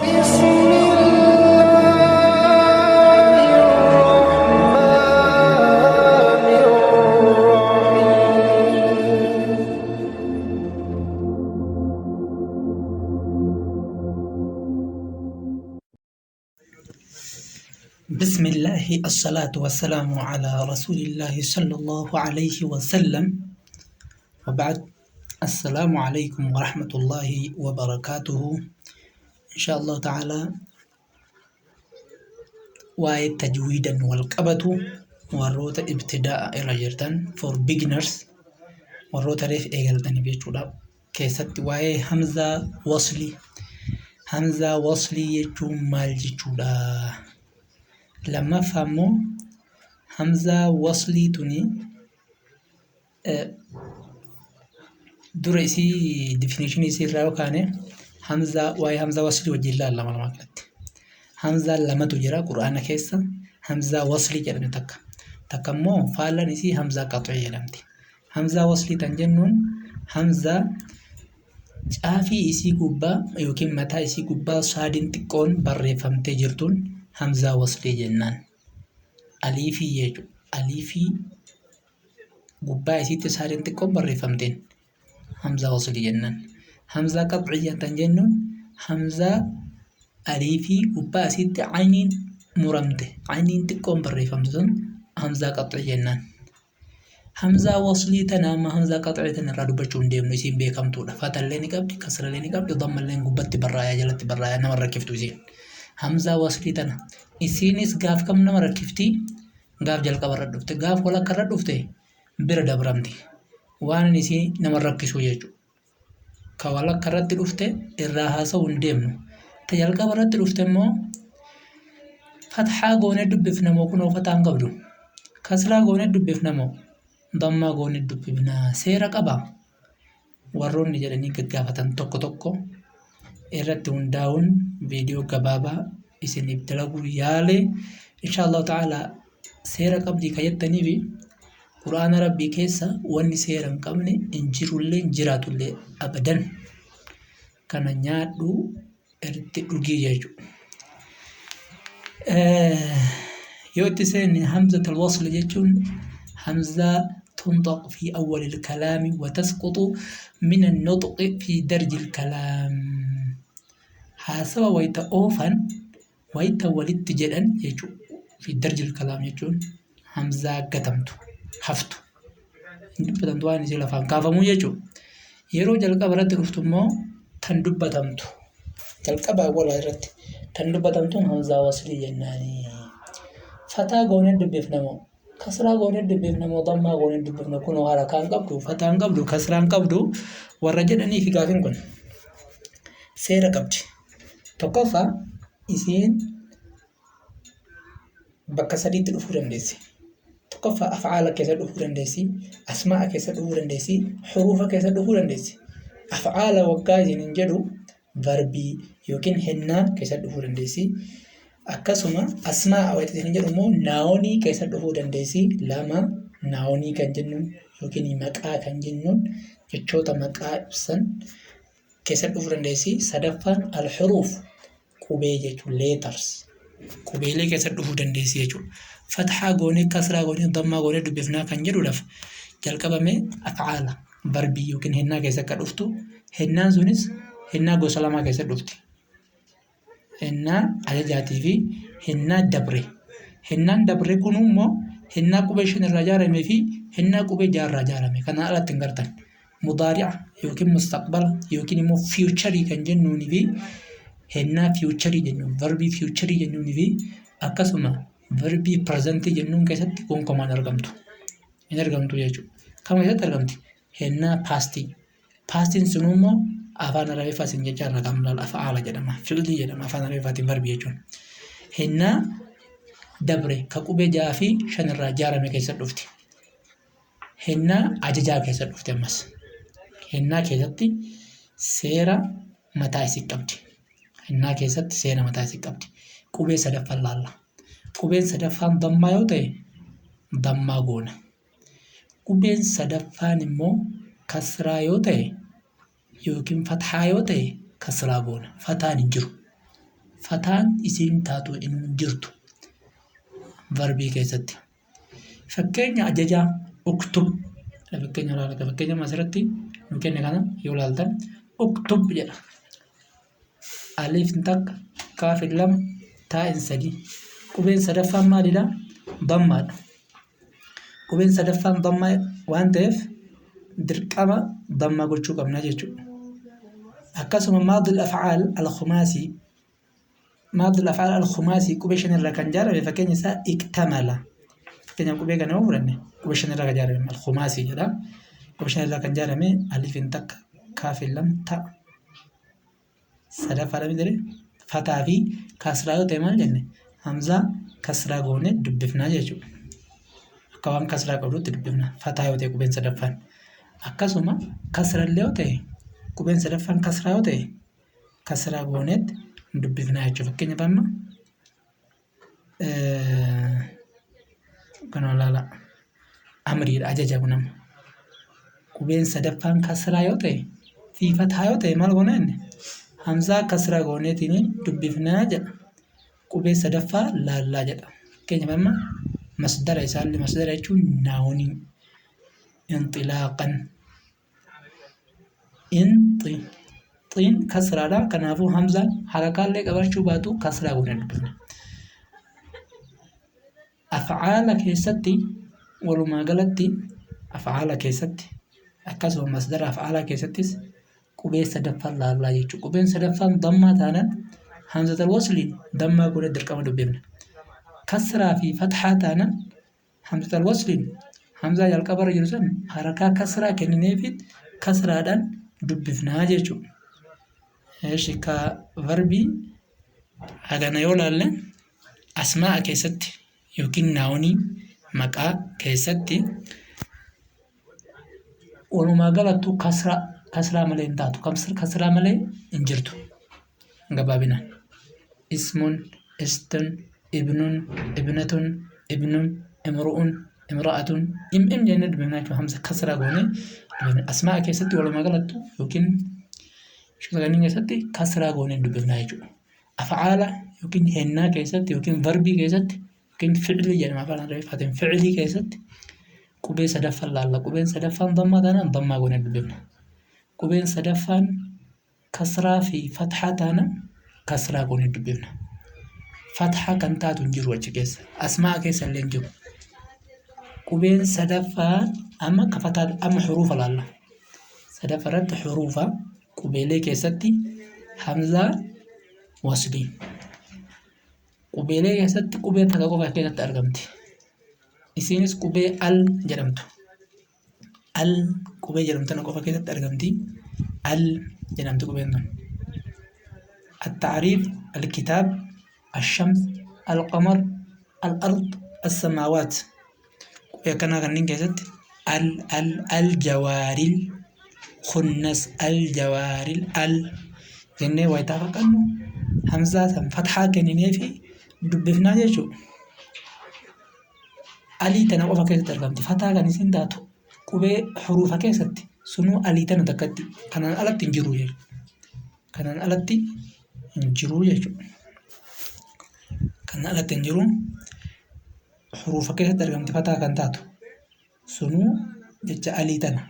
بسم الله الرحمن الرحيم. بسم الله الصلاة والسلام على رسول الله صلى الله عليه وسلم وبعد. السلام عليكم ورحمة الله وبركاته. إن شاء الله تعالى واي تجويدا والقبة وروت ابتداء إلى جرتان for beginners وروت ريف إيجلتان بيجودا كيست واي همزة وصلي يجو مال جودا لما فهموا همزة وصلي توني درسي definition يصير راو كانه همزة وصلي وجيلا لما ماكلت همزة لما تجرا قرآن كيسا همزة وصلي جرنا تكا مو فعلا نسي همزة قطعية لمتي همزة وصلي تنجنون همزة عافي إسي قبا يوكين متى إسي قبا صادين تكون بري فهمتي جرتون همزة وصلي جنان أليفي يجو أليفي قبا إسي صادين تكون بري فهمتين همزة وصلي جنان همزة قطعية تنجنون همزة أليفي قبا إسي عينين مرمته عينين تكون بري فهمتون همزة قطعية جنان همزة وصلي تنام همزة قطعية تنرادو بچون ديم نسيم بيكم تودا فاتح الليني قبل كسر الليني قبل ضم اللين قبت برايا جلت برايا نمر ركفتو زين همزة وصلي تنا إسينيس غاف كم نمر ركفتي غاف جلقا بردفت غاف ولا كردفت برد برمتي وانا نسي نمر ركسو يجو كوالا كرد دفت الراها سون ديمنو تجلقا برد دفت مو فتحا غوني دبفنا مو كنو فتان قبلو كسرا غوني دبفنا مو ضمّا غوني دبفنا سيرا قبا warroonni jedhanii gaggaafatan tokko tokko irratti hundaa'uun viidiyoo gabaabaa isiniif dalaguu yaale inshallah ta'ala seera qabdii kayattanii fi quraana rabbii keessa wanni seera hin qabne hin jirullee hin jiraatullee abadan kana nyaadhu irratti dhugii jechuudha. yoo itti seenne hamzatul wasl jechuun hamza تنطق في أول الكلام وتسقط من النطق في درج الكلام حاسب ويتا أوفن ويتا ولدت جدا يجو في درج الكلام يجون همزة قتمتو حفتو دبتمتو واني سيلا فان كافمو يجو يرو جلقا برد رفتمو تندبتمتو جلقا باولا رد تندبتمتو همزة وصلي جناني فتا قوني دبفنمو كسرا غوني دبيفنا مضمّا غوني دبيفنا كونو هركان قبدو فتان قبدو كسران قبدو ورجدني في قافين كون سيرا قبدي تقفى إسين بكسري تلفورن ديسي تقفى أفعال كيسا دفورن ديسي أسماء كيسا دفورن ديسي حروف كيسا دفورن ديسي أفعال وقاجي ننجدو verbi يوكين هنا كيسا دفورن ديسي akkasuma asmaa awwaattiin jedhamu naawonii keessa dhufuu dandeessi lama naawonii kan jennuun yookiin maqaa kan jennuun jechoota maqaa ibsan keessa dhufuu dandeessi sadaffaan al-huruf qubee jechuun letters qubeelee keessa dhufuu dandeessi jechuudha fathaa goonee kasraa goonee dammaa goonee dubbifnaa kan jedhuudhaaf jalqabame afcaala verbii yookiin hennaa keessa akka dhuftu hennaan sunis hennaa gosa lamaa keessa dhufti. هنا أجاجاتي في هنا دبري هنا دبري كنومو هنا كوبيشن الرجال مي في هنا كوبي جار رجال مي كنا على تنقرتن مضارع يمكن مستقبل يمكن مو فيوتشري كان جنوني في هنا فيوتشري جنون verbi فيوتشري جنوني في أكاسما verbi present جنون كيسات كون كمان أرقمتو يجو كم كيسات أرقمتي هنا past سنومو afaan arabii faasin jecha irra gamnal af'aala jedhama fi'li jedhama afaan arabii faatiin verbi jechuun hinna dabre ka qubee 6 fi 5 irraa ijaarame keessa dhufti hinna ajajaa keessa dhufti ammas hinna keessatti seera mataa isii qabdi hinna keessatti seera mataa isii qabdi qubee sadaffaan laalla qubeen sadaffaan dammaa yoo ta'e dammaa goona qubeen sadaffaan immoo kasraa yoo ta'e yookiin fathaa yoo ta'e kasraa goona fataan hin jiru fataan isiin taatu in jirtu varbii keessatti. Fakkeenya ajajaa uktub fakkeenya laala fakkeenya masirratti nu kenne kana yoo laaltan uktub jedha. Alif takka kaafin lama taa'in sadii. Qubeen sadaffaan maalidha? Dammaadha. Qubeen sadaffaan dammaa waan ta'eef dirqama dammaa gochuu qabna jechuudha. Akkasuma maadul afcaal al-khumaasii maadul afcaal al-khumaasii qubee shanirraa kan ijaarame fakkeenya isaa iktamala. Fakkeenya qubee kana yoo fudhanne qubee shanirraa kan ijaarame al-khumaasii jedha. Qubee shanirraa kan ijaarame alifin takka kaafin lama ta'a. Sadaffaa dha midire fataa fi kasraa yoo ta'e maal jenne hamzaa kasraa goone dubbifnaa jechuudha. Akka waan kasraa qabdutti dubbifna fataa yoo ta'e qubeen sadaffaan. Akkasuma kasrallee yoo ta'e qubeen sadaffaan kasraa yoo ta'e kasraa gooneetti dubbifnaa jechuudha. Fakkeenya amma kana laala amriidha ajaja kun amma qubeen sadaffaan kasraa yoo ta'e fi fataa yoo ta'e maal goona jenne hamzaa kasraa gooneetiin dubbifnaa jedha. Qubee sadaffaa laallaa jedha. Fakkeenya amma masdara isaallee masdara jechuun naawunii inxilaaqan xiin kasraadha. Kanaafuu hamzaan harakaallee qabachuu baatu kasraa goonee dubbifna. Afcaala keessatti walumaa galatti afcaala keessatti akkasuma masdara afcaala keessattis qubee sadaffaan laallaa jechuudha. Qubeen sadaffaan dammaa taanaan hamzatal wasliin dammaa goonee dirqama dubbifna. Kasraa fi fathaa taanaan hamzatal wasliin hamzaa jalqabarra jiru san harakaa kasraa kennineefi kasraadhaan dubbifnaa jechuudha. Ka varbii hagana yoo laalle asmaa'a keessatti yookiin naawunii maqaa keessatti walumaa galattuu kasraa malee hin taatu. Kasraa malee hin jirtu gabaabinaan. Ismun, istun, ibnun, ibnatun, ibnun, imru'un, imra'atun, jennee dubbifnaa jechuudha. Hamza kasraa goonee dubbifna. Asmaa'a keessatti walumaa galattuu yookiin shugabanii keessatti kasraa goonee dubbifnaa jechuudha. Afcaala yookiin hennaa keessatti yookiin varbii keessatti yookiin ficilii jedhama afaan Arabiffaatiin ficilii keessatti qubee sadaffaan laalla. Qubeen sadaffaan dammaa taanaan dammaa goonee dubbifna. Qubeen sadaffaan kasraa fi fathaa taanaan kasraa goonee dubbifna. Fathaa kan taatu hin jiru achi keessa. Asmaa'a keessa illee hin jiru. Qubeen sadaffaan amma xuruufa laalla. Sadaffaa irratti xuruufa qubeelee keessatti hamzaa waslii. Qubeelee keessatti qubee takka qofa keessatti argamti. Isiinis qubee al jedhamtu. Al qubee jedhamtu qofa keessatti argamti. Al jedhamti qubeen tun. التعريف الكتاب الشمس القمر الأرض السماوات كنا غنين كيست الجوارل خنس الجوارل جنة ويتافق أنه همزة فتحة كنينة في دبفنا جيشو ألي تنقف كيست أرقمتي فتحة كنيسين داتو قبي حروف كيست سنو ألي تنتكتي كانان ألت تنجرو جيشو كانان ألت تنجرو جيشو كانان ألت تنجرو حروف كيست أرقمتي فتحة كان تاتو سنو جيشا ألي تنا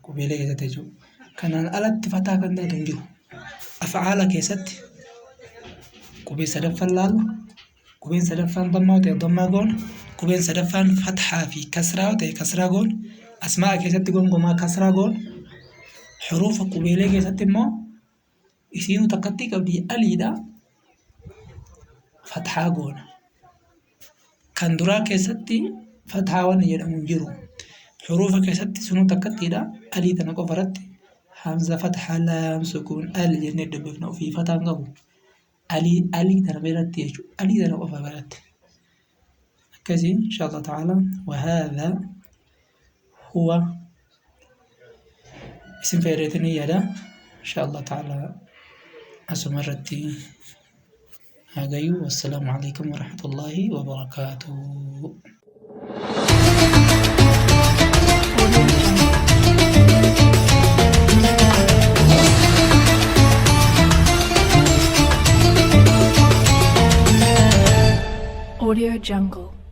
قبي لي كيست جيشو كانان ألت فتحة كان تاتو تنجرو أفعال كيست قبي سدفان لال قبين سدفان ضمة وتي ضمة قول قبين سدفان فتحة في كسرة وتي كسرة قول أسماء كيست قول قما كسرة قول حروف قبيلة كيست ما يصيروا تقطي قبل أليدا فتحة قول كندرا كيست فتحة ونجر منجرو حروف كيست سنو تقطي دا أليدا نقفرت همزة فتحة لام سكون ال جنة دبفنا في فتحة قبل ألي تربيرت يجو ألي تربيرت بلت كذي إن شاء الله تعالى. وهذا هو اسم فيرتني يدا إن شاء الله تعالى أسمرتي هاجيو. والسلام عليكم ورحمة الله وبركاته. Audio Jungle.